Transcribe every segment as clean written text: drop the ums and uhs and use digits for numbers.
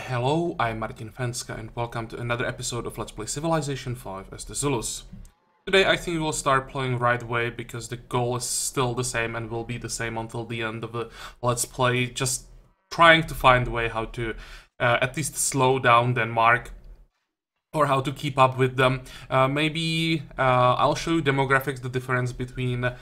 Hello, I'm Martin Fencka and welcome to another episode of Let's Play Civilization 5 as the Zulus. Today I think we will start playing right away because the goal is still the same and will be the same until the end of the Let's Play, just trying to find a way how to at least slow down Denmark or how to keep up with them. Maybe I'll show you demographics, the difference between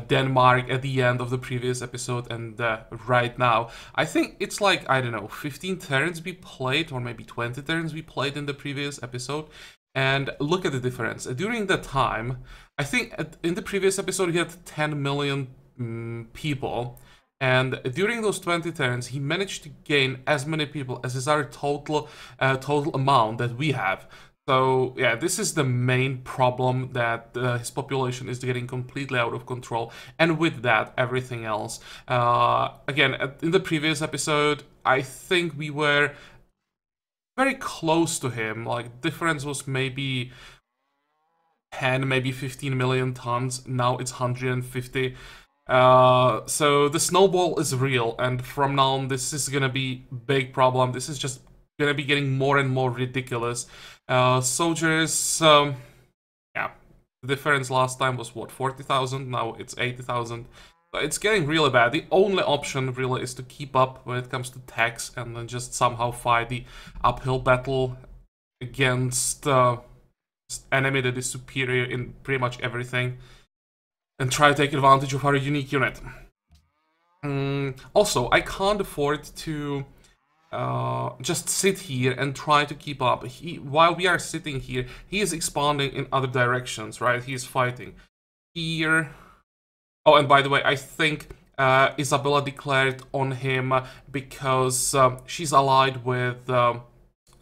Denmark at the end of the previous episode and right now. I think it's like, I don't know, 15 turns we played, or maybe 20 turns we played in the previous episode. And look at the difference. During that time, I think in the previous episode he had 10 million people. And during those 20 turns, he managed to gain as many people as is our total amount that we have. So yeah, this is the main problem, that his population is getting completely out of control, and with that, everything else. Again, in the previous episode, I think we were very close to him. Like, difference was maybe 10, maybe 15 million tons. Now it's 150. So the snowball is real, and from now on, this is gonna be big problem. This is just gonna be getting more and more ridiculous. Soldiers, yeah, the difference last time was what, 40,000, now it's 80,000. It's getting really bad. The only option really is to keep up when it comes to tax and then just somehow fight the uphill battle against enemy that is superior in pretty much everything and try to take advantage of our unique unit. Also, I can't afford to just sit here and try to keep up. While we are sitting here, he is expanding in other directions, right? He is fighting here. Oh, and by the way, I think Isabella declared on him because she's allied with, or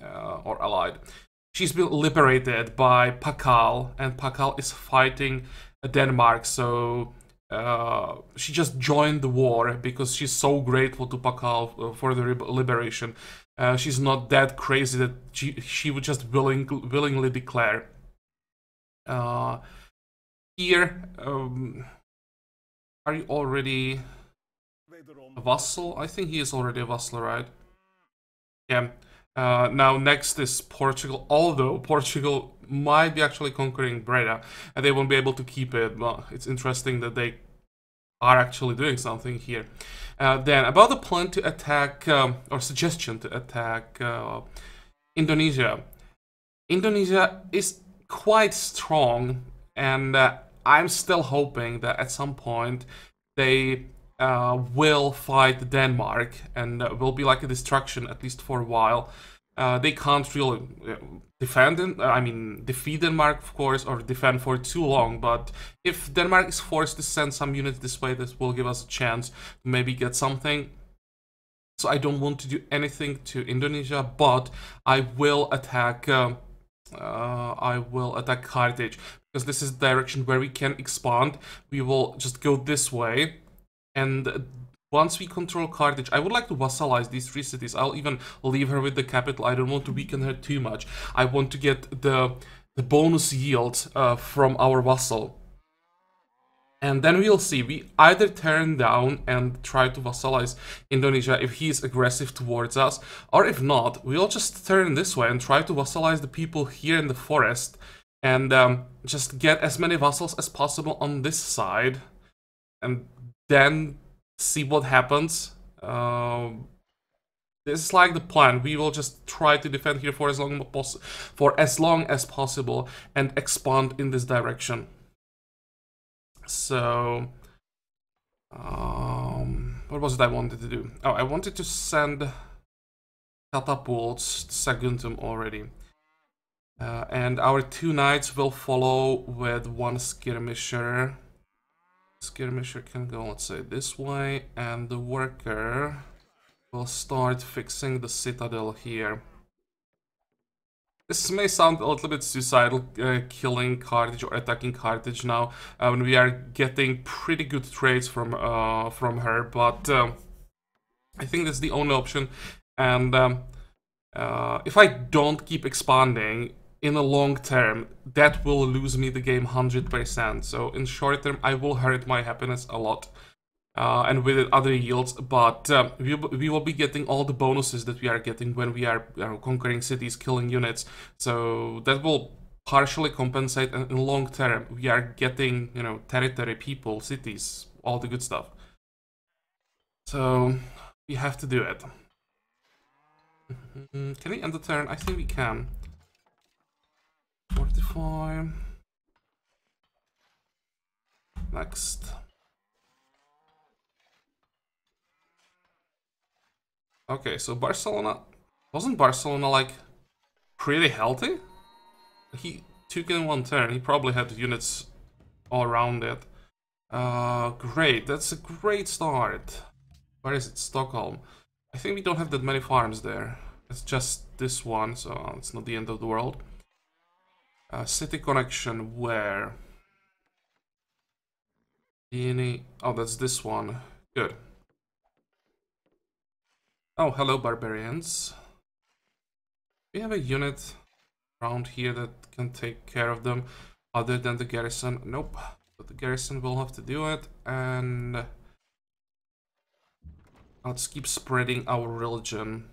allied. She's been liberated by Pakal, and Pakal is fighting Denmark, so she just joined the war because she's so grateful to Pakal for the liberation. She's not that crazy that she would just willingly declare. Here, are you already a vassal? I think he is already a vassal, right? Yeah. Now next is Portugal, although Portugal might be actually conquering Breda, and they won't be able to keep it. Well, it's interesting that they are actually doing something here. Then about the plan to attack, or suggestion to attack Indonesia. Indonesia is quite strong, and I'm still hoping that at some point they will fight Denmark and will be like a distraction, at least for a while. They can't really defeat Denmark, of course, or defend for too long, but if Denmark is forced to send some units this way, this will give us a chance to maybe get something. So I don't want to do anything to Indonesia, but I will attack Carthage, because this is the direction where we can expand. We will just go this way, and once we control Carthage, I would like to vassalize these three cities. I'll even leave her with the capital. I don't want to weaken her too much. I want to get the bonus yield from our vassal. And then we'll see. We either turn down and try to vassalize Indonesia if he is aggressive towards us, or if not, we'll just turn this way and try to vassalize the people here in the forest and just get as many vassals as possible on this side, and then see what happens. This is like the plan. We will just try to defend here for as long as possible and expand in this direction. So, what was it I wanted to do? Oh, I wanted to send catapults to Saguntum already. And our two knights will follow with one skirmisher. Skirmisher can go, let's say, this way, and the worker will start fixing the citadel here. This may sound a little bit suicidal, killing Carthage or attacking Carthage now, when we are getting pretty good trades from her, but I think that's the only option. And if I don't keep expanding in the long term, that will lose me the game 100%. So in short term, I will hurt my happiness a lot. and with other yields, but we will be getting all the bonuses that we are getting when we are conquering cities, killing units. So that will partially compensate, and in long term we are getting, you know, territory, people, cities, all the good stuff. So we have to do it. Can we end the turn? I think we can. 45. Next. Okay, so Barcelona... Wasn't Barcelona, like, pretty healthy? He took in one turn. He probably had units all around it. Great. That's a great start. Where is it? Stockholm. I think we don't have that many farms there. It's just this one, so it's not the end of the world. City connection, where? Any... Oh, that's this one. Good. Oh, hello, barbarians. We have a unit around here that can take care of them, other than the garrison. Nope. But the garrison will have to do it, and let's keep spreading our religion.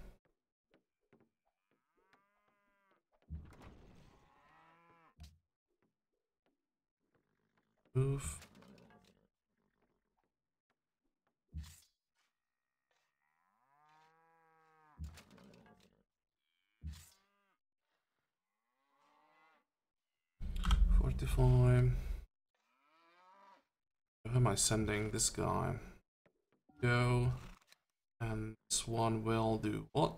Move. Who am I sending? This guy. Go. And this one will do what?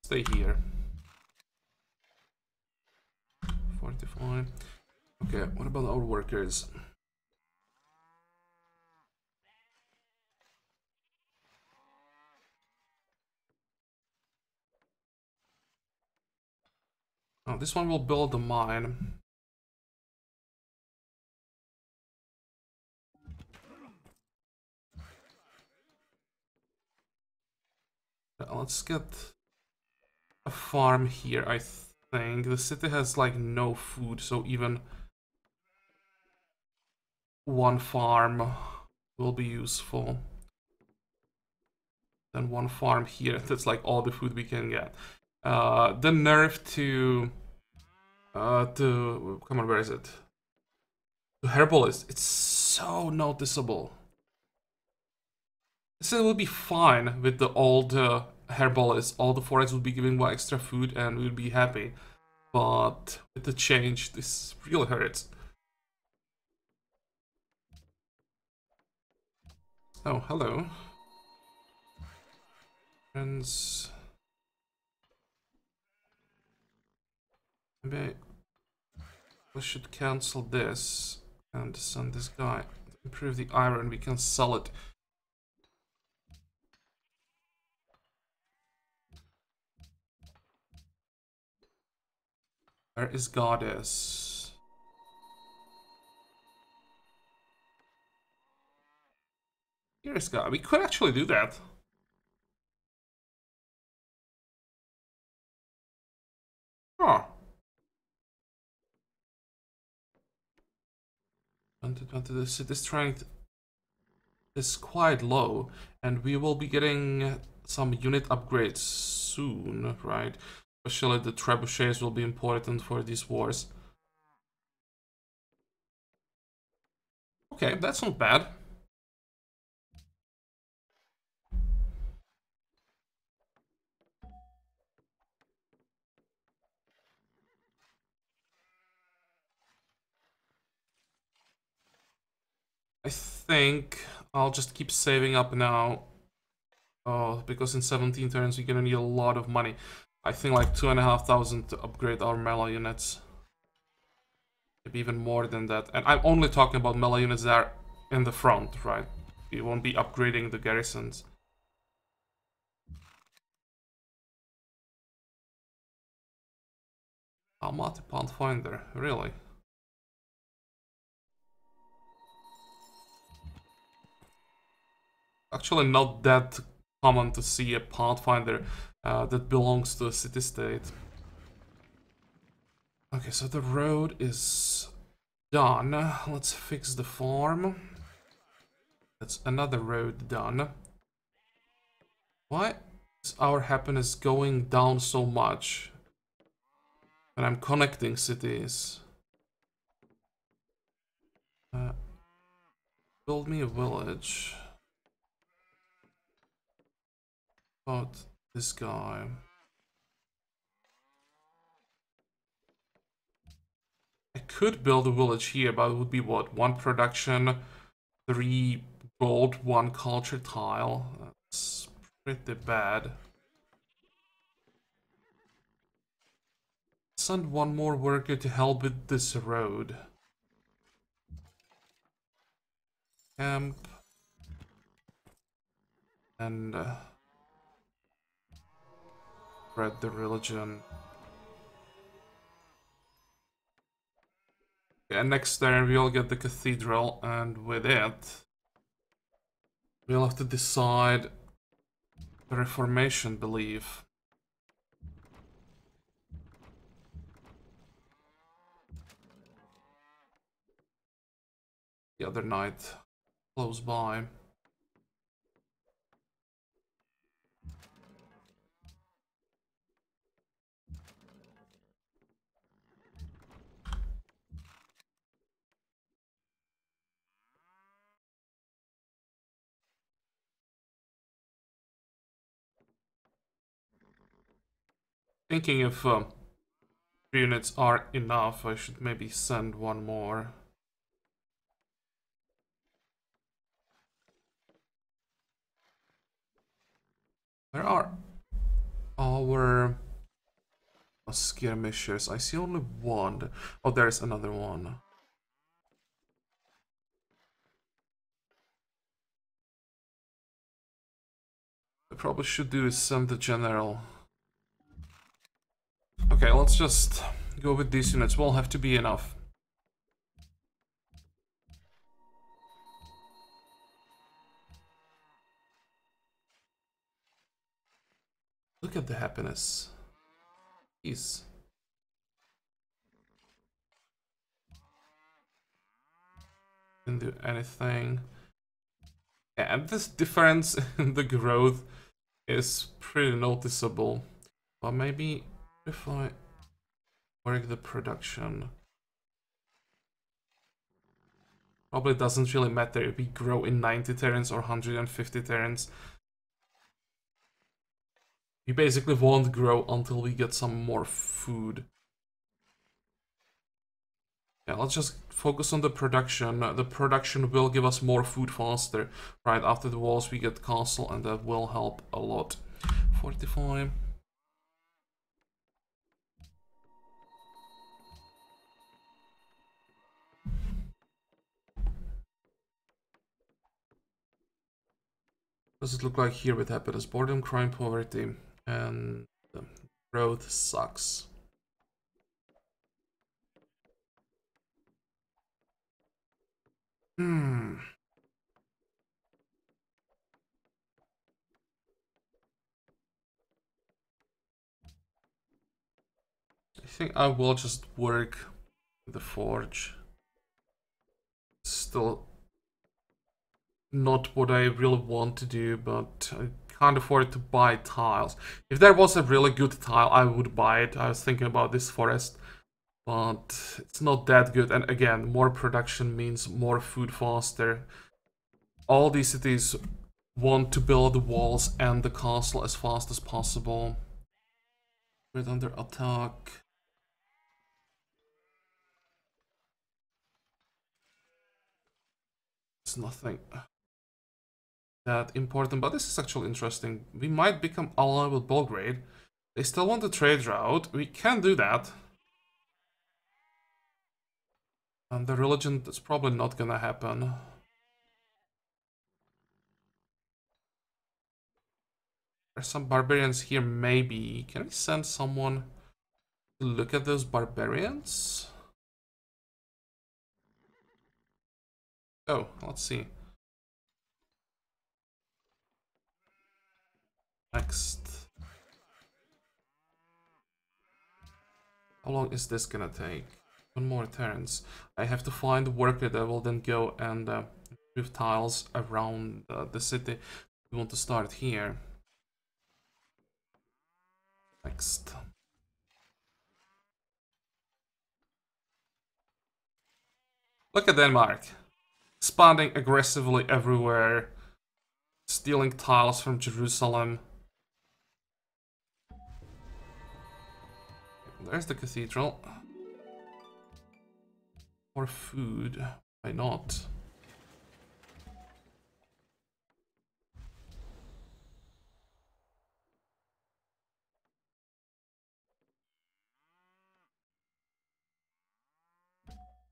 Stay here. 45. Okay, what about our workers? Oh, this one will build a mine. Let's get a farm here, I think. The city has like no food, so even one farm will be useful. Then one farm here, that's like all the food we can get. The nerf to come on, where is it? To herbalist, it's so noticeable. So it will be fine with the old herbalist. All the forests will be giving one extra food and we'll be happy. But with the change, this really hurts. Oh, hello. Friends. Maybe we should cancel this and send this guy. Improve the iron, we can sell it. Where is Goddess? Here's God. We could actually do that. Huh. 2020, the city strength is quite low, and we will be getting some unit upgrades soon, right? Especially the trebuchets will be important for these wars. Okay, that's not bad. I think I'll just keep saving up now. Oh, because in 17 turns we're gonna need a lot of money. I think like 2,500 to upgrade our melee units. Maybe even more than that. And I'm only talking about melee units that are in the front, right? We won't be upgrading the garrisons. Almaty Pathfinder, really? Actually not that common to see a Pathfinder that belongs to a city-state. Okay, so the road is done. Let's fix the farm. That's another road done. Why is our happiness going down so much when I'm connecting cities? Build me a village. But this guy. I could build a village here, but it would be what? 1 production, 3 gold, 1 culture tile. That's pretty bad. Send 1 more worker to help with this road. Camp. And spread the religion. And next turn we'll get the cathedral, and with it we'll have to decide the Reformation belief. The other night, close by. Thinking if 3 units are enough, I should maybe send 1 more. Where are our skirmishers? I see only 1. Oh, there's another one. I probably should do is send the general. Okay, let's just go with these units. Will have to be enough. Look at the happiness. Jeez. Didn't do anything. Yeah, and this difference in the growth is pretty noticeable. But maybe if I work the production, probably doesn't really matter if we grow in 90 turns or 150 turns. We basically won't grow until we get some more food. Yeah, let's just focus on the production. The production will give us more food faster. Right after the walls we get castle, and that will help a lot. 45. Does it look like here with happiness? Boredom, crime, poverty, and growth sucks. I think I will just work the forge. Still not what I really want to do, but I can't afford to buy tiles. If there was a really good tile, I would buy it. I was thinking about this forest, but it's not that good. And again, more production means more food faster. All these cities want to build the walls and the castle as fast as possible. We're under attack. It's nothing that important, but this is actually interesting. We might become allied with Belgrade. They still want the trade route. We can do that. And the religion, that's probably not gonna happen. There's some barbarians here, maybe. Can we send someone to look at those barbarians? Oh, let's see. Next. How long is this gonna take? One more turns. I have to find a worker that will then go and improve tiles around the city. We want to start here. Next. Look at Denmark. Expanding aggressively everywhere. Stealing tiles from Jerusalem. There's the cathedral. More food. Why not?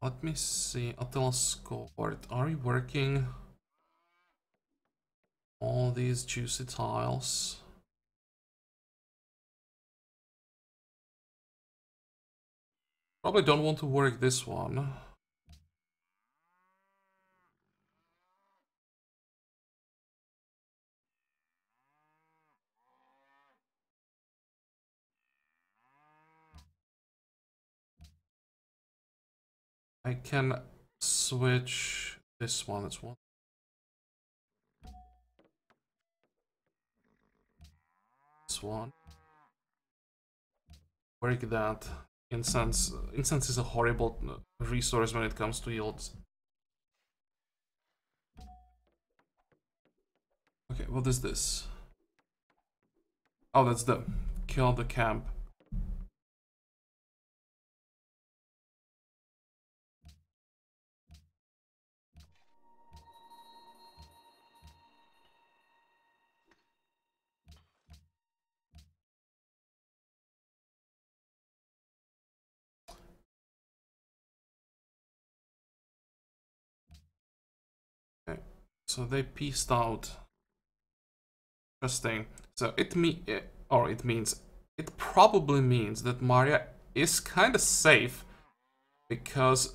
Let me see. Attila's cohort. Are you working all these juicy tiles? Probably don't want to work this one. I can switch this one as well. This one. Work that. Incense. Incense is a horrible resource when it comes to yields. Okay, what is this? Oh, that's the kill the camp. Okay, so they pieced out. Interesting. So it means it probably means that Maria is kind of safe because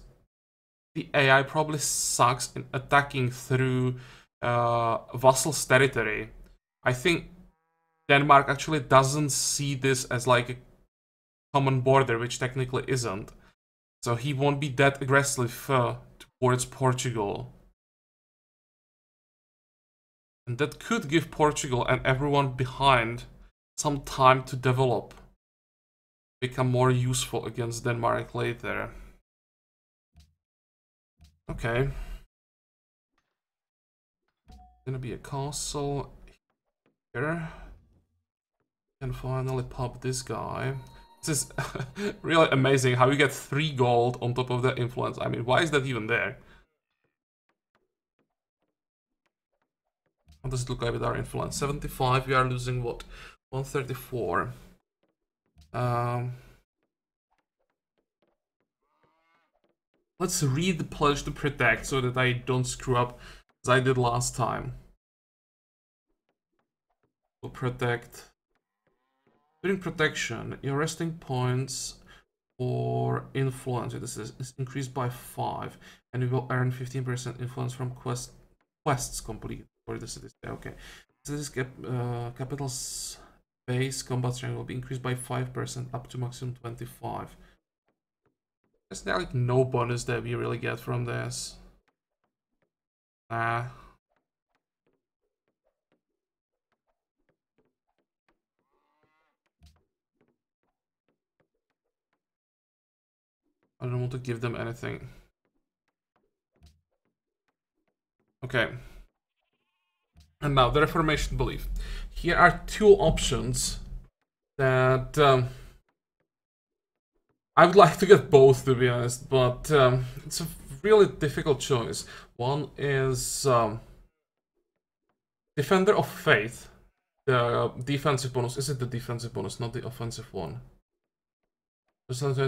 the AI probably sucks in attacking through vassal's territory. I think Denmark actually doesn't see this as like a common border, which technically isn't. So he won't be that aggressive towards Portugal. And that could give Portugal and everyone behind some time to develop. Become more useful against Denmark later. Okay. Gonna be a castle here. Can finally pop this guy. This is really amazing how you get 3 gold on top of the influence. I mean, why is that even there? How does it look like with our influence? 75, we are losing what? 134. Let's read the pledge to protect so that I don't screw up as I did last time. We'll protect. During protection, your resting points or influence, this is increased by 5, and you will earn 15% influence from quests complete for the city. Okay, so this capital base combat strength will be increased by 5% up to maximum 25. Is there like no bonus that we really get from this? Nah. I don't want to give them anything. Okay. And now the Reformation belief. Here are 2 options that I would like to get both, to be honest, but it's a really difficult choice. One is Defender of Faith. The defensive bonus. Is it the defensive bonus, not the offensive one?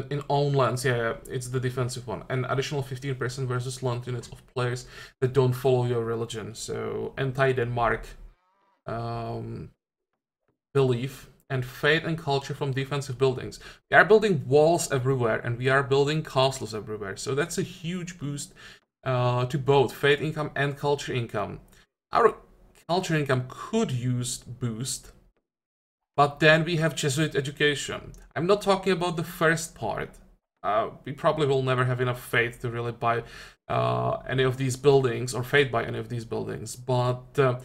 In own lands, yeah, it's the defensive one. An additional 15% versus land units of players that don't follow your religion. So anti-Denmark belief and faith and culture from defensive buildings. We are building walls everywhere and we are building castles everywhere. So that's a huge boost to both faith income and culture income. Our culture income could use boost. But then we have Jesuit education. I'm not talking about the first part. we probably will never have enough faith to really buy any of these buildings, or faith by any of these buildings. But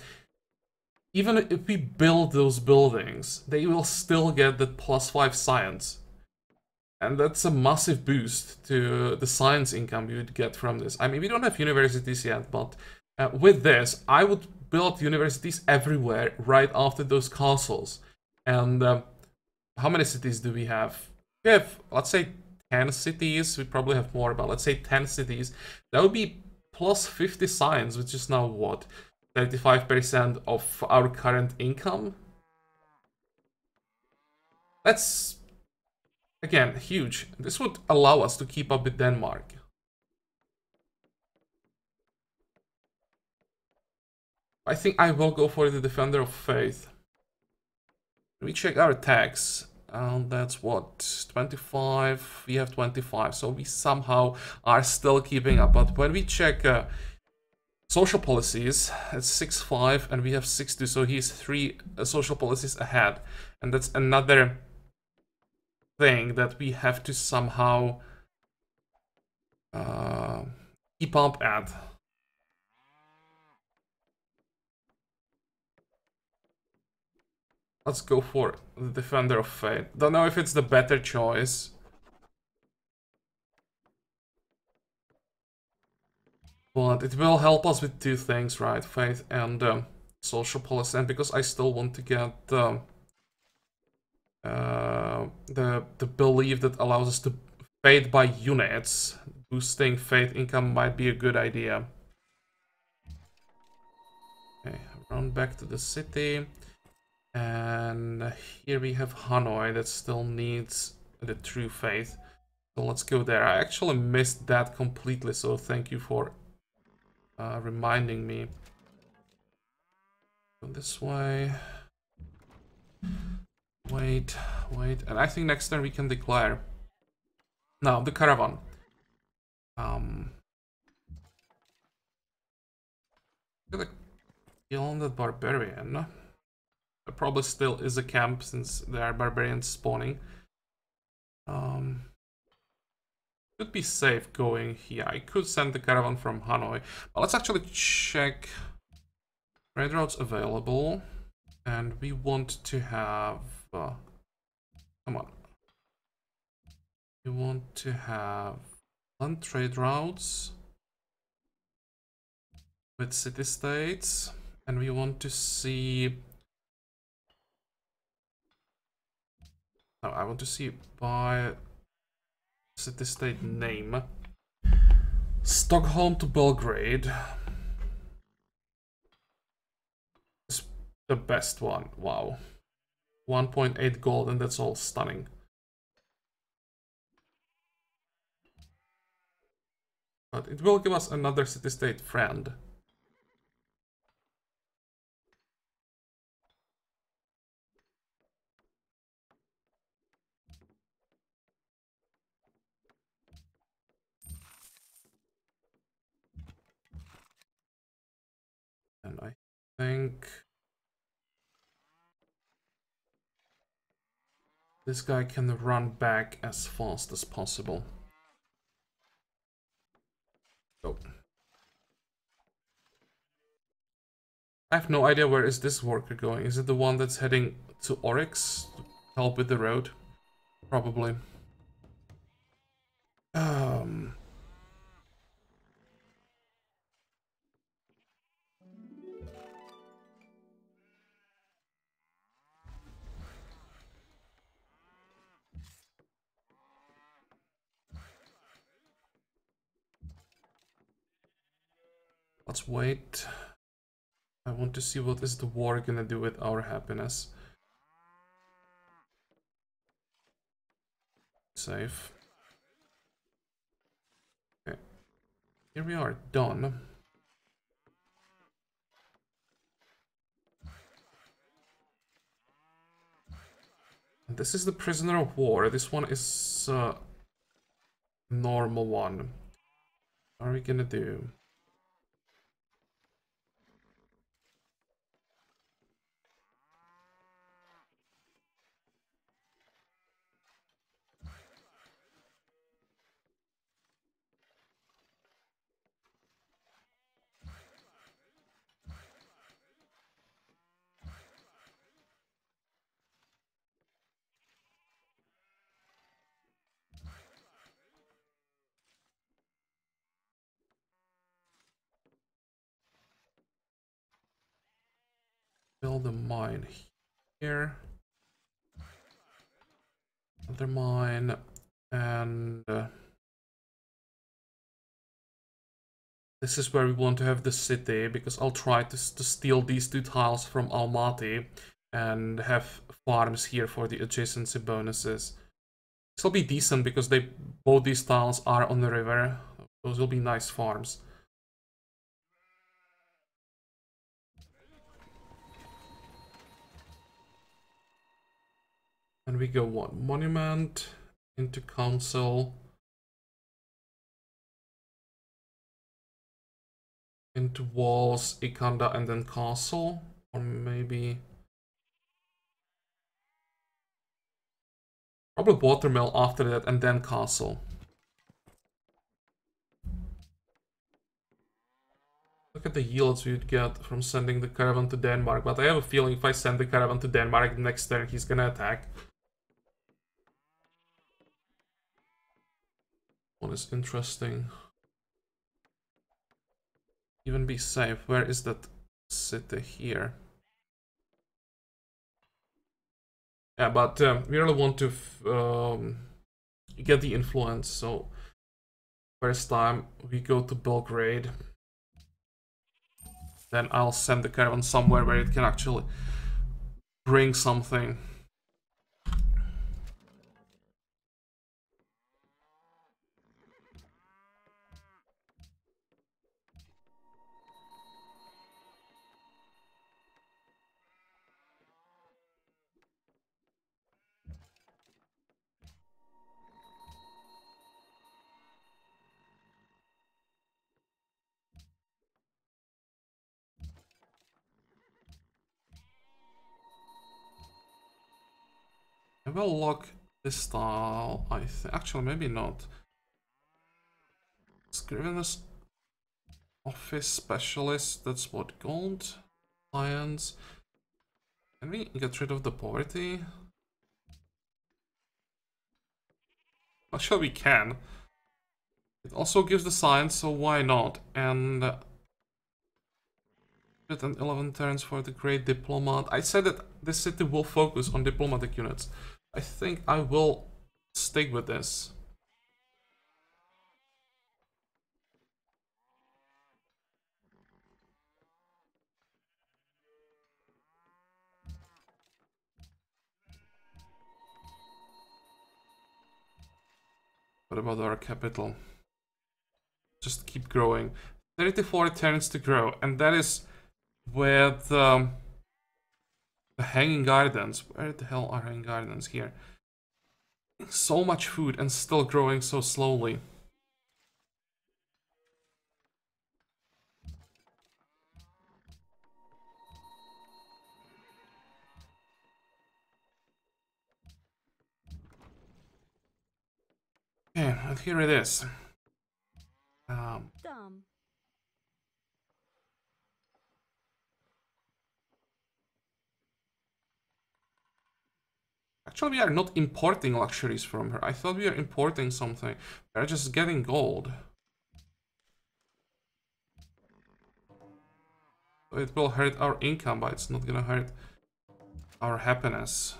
even if we build those buildings, they will still get that +5 science. And that's a massive boost to the science income you would get from this. I mean, we don't have universities yet, but with this, I would build universities everywhere right after those castles. And how many cities do we have? We have, let's say, 10 cities. We probably have more, but let's say 10 cities. That would be +50 science, which is now what? 35% of our current income? That's, again, huge. This would allow us to keep up with Denmark. I think I will go for the Defender of Faith. We check our tax. That's what, 25? We have 25, so we somehow are still keeping up. But when we check social policies, it's 6.5 and we have 6.2, so he's 3 social policies ahead. And that's another thing that we have to somehow keep up at. Let's go for the Defender of Faith. Don't know if it's the better choice. But it will help us with 2 things, right? Faith and social policy. And because I still want to get the belief that allows us to faith by units, boosting faith income might be a good idea. Okay, run back to the city. And here we have Hanoi that still needs the true faith. So let's go there. I actually missed that completely, so thank you for reminding me. Go this way. Wait. And I think next turn we can declare. Now, the caravan. Gonna kill on that barbarian. There probably still is a camp since there are barbarians spawning. Could be safe going here. I could send the caravan from Hanoi. But let's actually check trade routes available. And we want to have... come on. We want to have land trade routes with city-states. And we want to see... No, I want to see by city-state name. Stockholm to Belgrade is the best one. Wow. 1.8 gold, and that's all stunning. But it will give us another city-state friend. And I think this guy can run back as fast as possible. Go. I have no idea where is this worker going. Is it the one that's heading to Oryx to help with the road? Probably. Let's wait. I want to see what is the war gonna do with our happiness. Save. Okay. Here we are, done. And this is the prisoner of war. This one is normal one. What are we gonna do? build a mine here. Another mine. And this is where we want to have the city, because I'll try to steal these 2 tiles from Almaty and have farms here for the adjacency bonuses. This will be decent because both these tiles are on the river. Those will be nice farms. And we go what? Monument into council. Into walls, Ikanda, and then castle. Or maybe... probably watermill after that, and then castle. Look at the yields we'd get from sending the caravan to Denmark, but I have a feeling if I send the caravan to Denmark next turn, he's gonna attack. One is interesting. Even be safe. Where is that city here? Yeah, but we really want to get the influence, so first time we go to Belgrade. Then I'll send the caravan somewhere where it can actually bring something. I will lock this tile, I think. Actually, maybe not. Scrivener's office specialist, that's what, gold? Science. Can we get rid of the poverty? Actually, we can. It also gives the science, so why not? And 11 turns for the great diplomat. I said that this city will focus on diplomatic units. I think I will stick with this. What about our capital? Just keep growing. 34 turns to grow, and that is with the Hanging Gardens. Where the hell are Hanging Gardens here? So much food and still growing so slowly. Okay, and here it is. Actually, we are not importing luxuries from her. I thought we were importing something. We're just getting gold. So it will hurt our income, but it's not gonna hurt our happiness.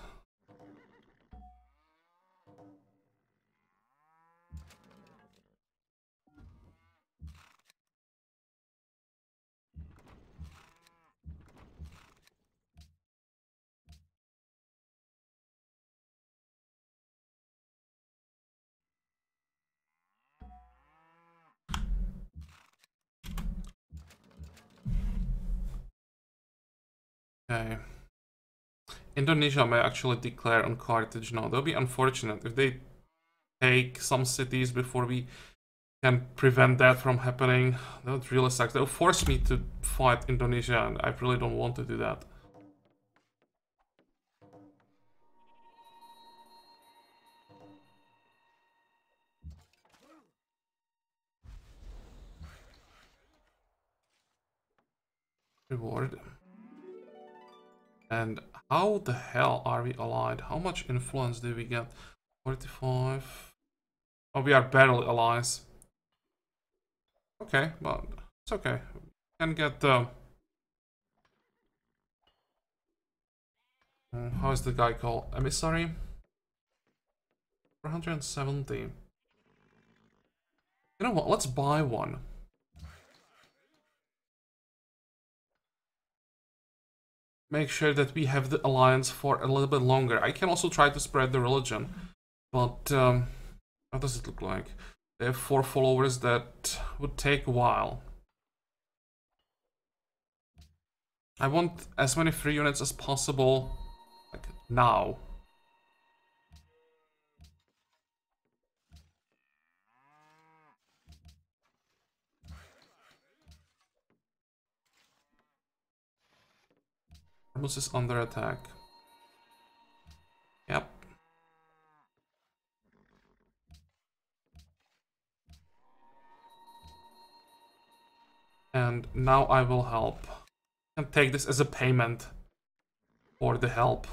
Okay. Indonesia may actually declare on Carthage now. That'll be unfortunate if they take some cities before we can prevent that from happening. That would really suck. They'll force me to fight Indonesia, and I really don't want to do that. Reward. And how the hell are we allied? How much influence do we get? 45. Oh, we are barely allies. Okay, but it's okay. We can get How is the guy called? Emissary? 470. You know what? Let's buy one. Make sure that we have the alliance for a little bit longer. I can also try to spread the religion. But, how does it look like? They have 4 followers. That would take a while. I want as many free units as possible, like, now. Ormus is under attack. Yep. And now I will help. And take this as a payment for the help.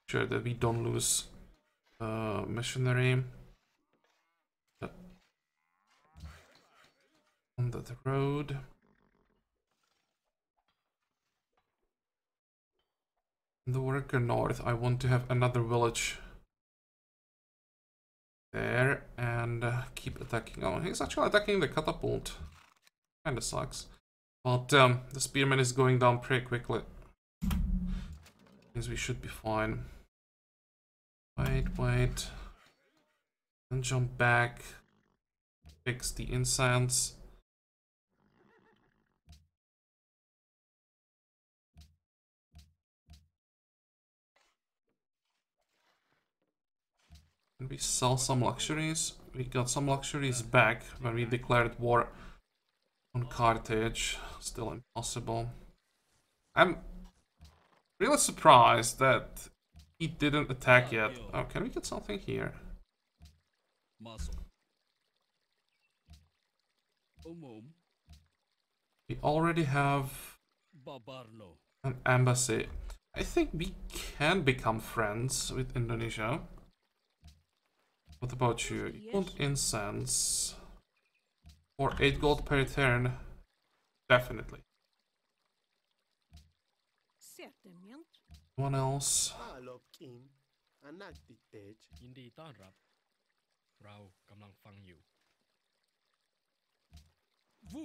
Sure that we don't lose missionary on that road. In the worker north, I want to have another village there and keep attacking. Oh, he's actually attacking the catapult. Kinda sucks. But the spearman is going down pretty quickly. Means we should be fine. Wait. Then jump back. Fix the incense. And we sell some luxuries. We got some luxuries back when we declared war on Carthage. Still impossible. I'm really surprised that he didn't attack yet. Oh, can we get something here? We already have an embassy. I think we can become friends with Indonesia. What about you? You want incense? For 8 gold per turn? Definitely. One else?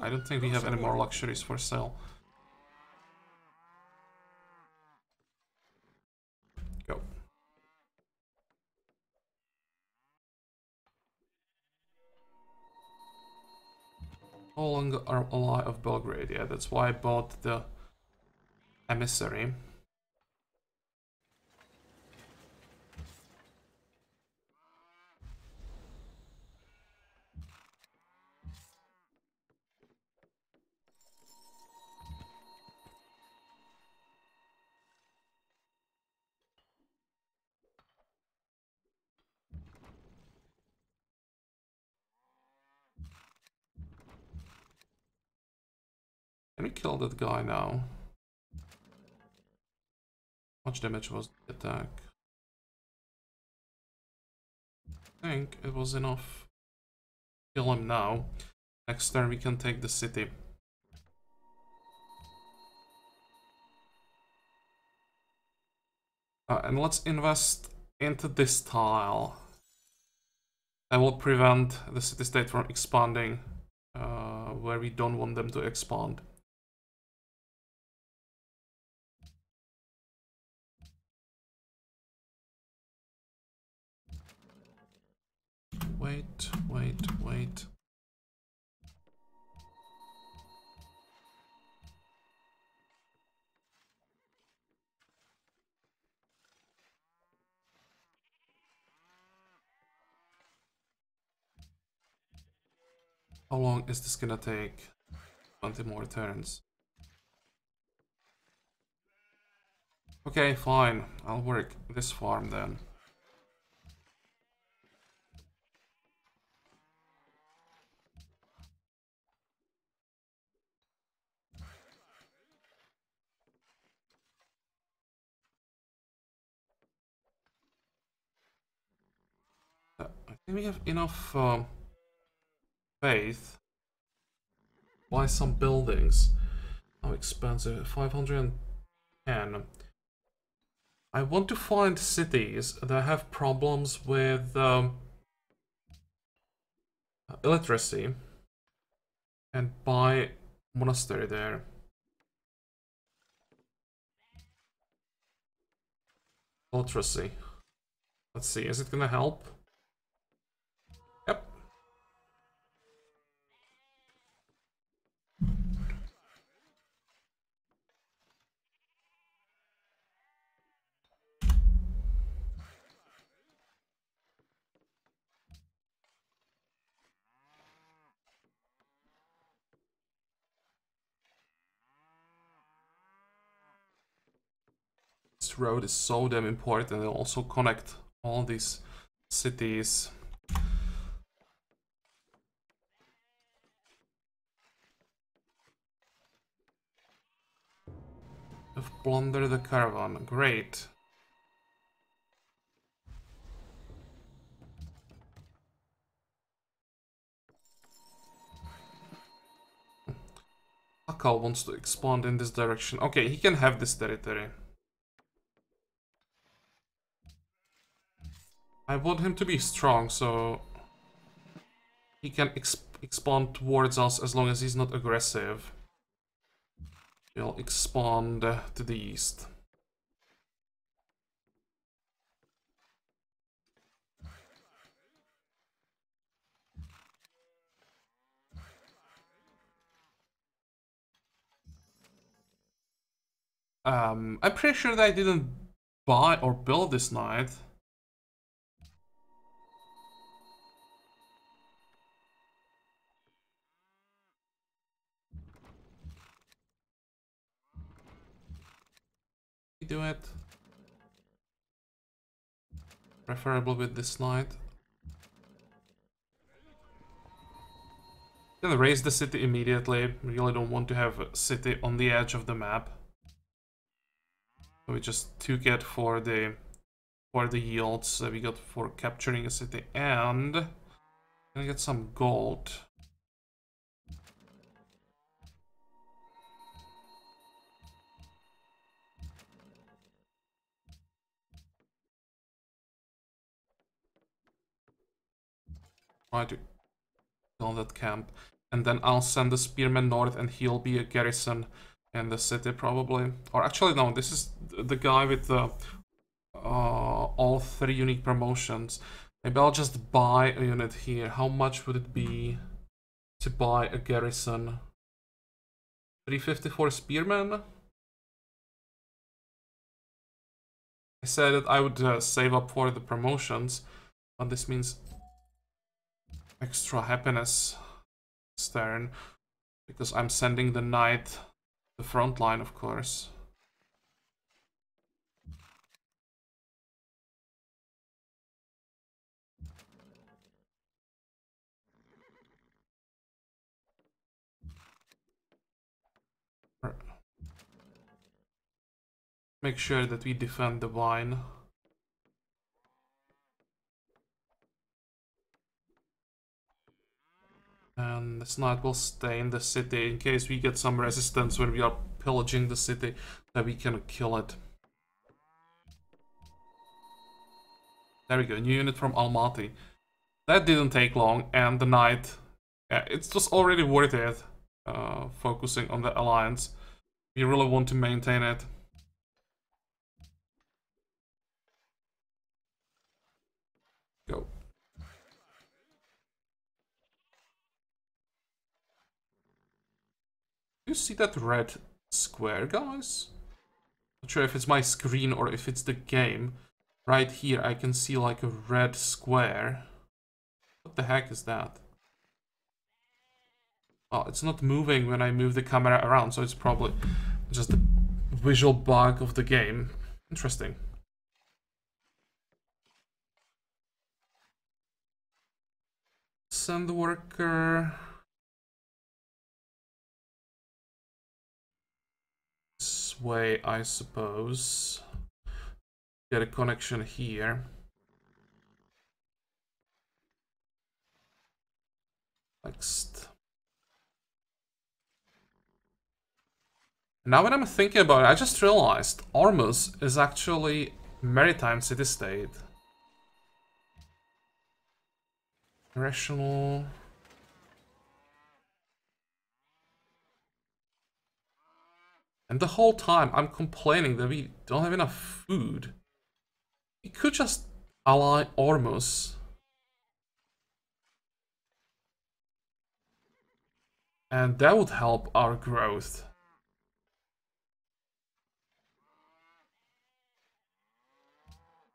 I don't think we have any more luxuries for sale. Go. No longer are ally of Belgrade. Yeah, that's why I bought the emissary. Can we kill that guy now? How much damage was the attack? I think it was enough. Kill him now. Next turn we can take the city. And let's invest into this tile. That will prevent the city-state from expanding where we don't want them to expand. Wait. How long is this gonna take? 20 more turns. Okay, fine. I'll work this farm then. we have enough faith. Buy some buildings. How expensive? 510. I want to find cities that have problems with illiteracy and buy monastery there. Illiteracy. Let's see, is it gonna help? Yep. This road is so damn important. It'll also connect all these cities. Have plundered the caravan. Great. Akal wants to expand in this direction. Okay, he can have this territory. I want him to be strong, so he can expand towards us as long as he's not aggressive. He'll expand to the east. I'm pretty sure that I didn't buy or build this knight. We do it. Preferable with this knight. Gonna raise the city immediately. Really don't want to have a city on the edge of the map. So we just took it for the yields that we got for capturing a city, and gonna get some gold. Try to kill that camp, and then I'll send the spearman north, and he'll be a garrison in the city probably. Or actually, no, this is the guy with the all 3 unique promotions. Maybe I'll just buy a unit here. How much would it be to buy a garrison? 350 for spearmen? I said that I would save up for the promotions, but this means extra happiness this turn, because I'm sending the knight the front line, of course. Make sure that we defend the vine. And this knight will stay in the city in case we get some resistance when we are pillaging the city, that we can kill it. There we go, new unit from Almaty. That didn't take long, and the knight, yeah, it's just already worth it, focusing on the alliance. We really want to maintain it. Go. You see that red square, guys? Not sure if it's my screen or if it's the game. Right here I can see like a red square. What the heck is that? Oh, it's not moving when I move the camera around, so it's probably just a visual bug of the game. Interesting. Send the worker. This way, I suppose. Get a connection here. Next. Now when I'm thinking about it, I just realized Ormus is actually maritime city-state. Rational. And the whole time I'm complaining that we don't have enough food. We could just ally Ormus. And that would help our growth.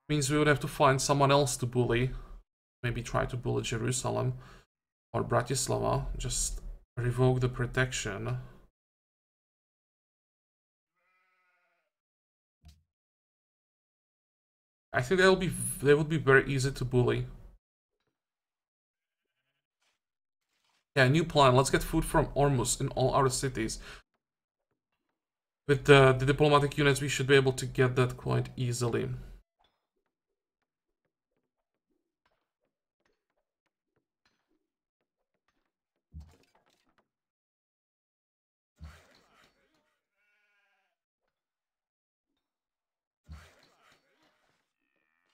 Means we would have to find someone else to bully. Maybe try to bully Jerusalem or Bratislava. Just revoke the protection. I think they would be very easy to bully. Yeah, new plan. Let's get food from Ormus in all our cities. With the diplomatic units, we should be able to get that quite easily.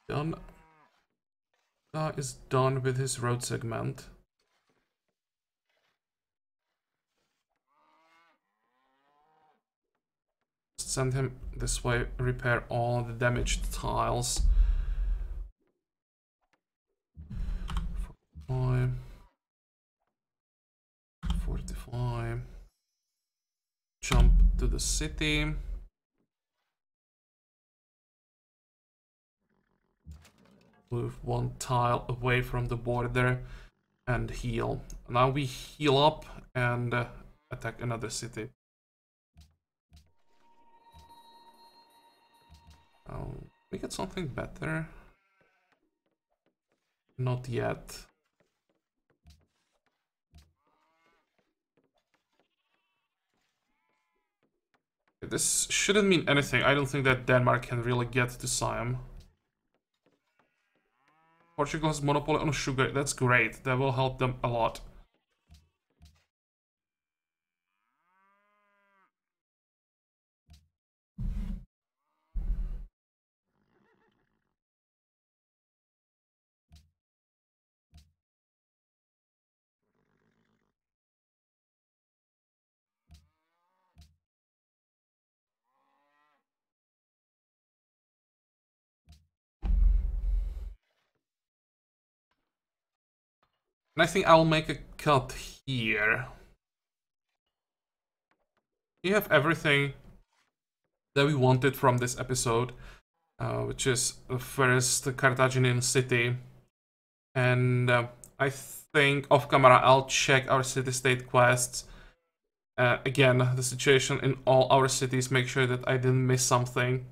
Done. Is done with his road segment. Send him this way, repair all the damaged tiles. 45. 45. Jump to the city. Move one tile away from the border and heal. Now we heal up and attack another city. We get something better? Not yet. This shouldn't mean anything. I don't think that Denmark can really get to Siam. Portugal has monopoly on sugar. That's great. That will help them a lot. And I think I'll make a cut here. We have everything that we wanted from this episode, which is first the Carthaginian city. And I think off camera I'll check our city-state quests. Again, the situation in all our cities, make sure that I didn't miss something.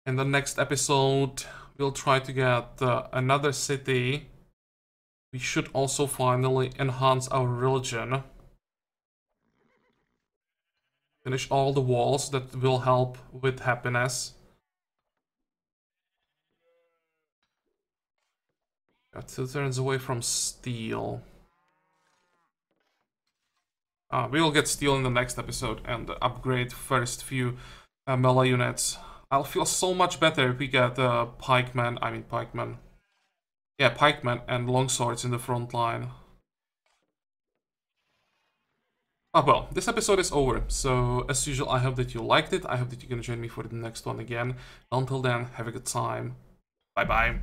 In the next episode, we'll try to get another city. We should also finally enhance our religion. Finish all the walls, that will help with happiness. Got 2 turns away from steel. We will get steel in the next episode and upgrade first few melee units. I'll feel so much better if we get pikemen and longswords in the front line. Well, this episode is over, so as usual, I hope that you liked it. I hope that you're gonna join me for the next one again. Until then, have a good time. Bye-bye.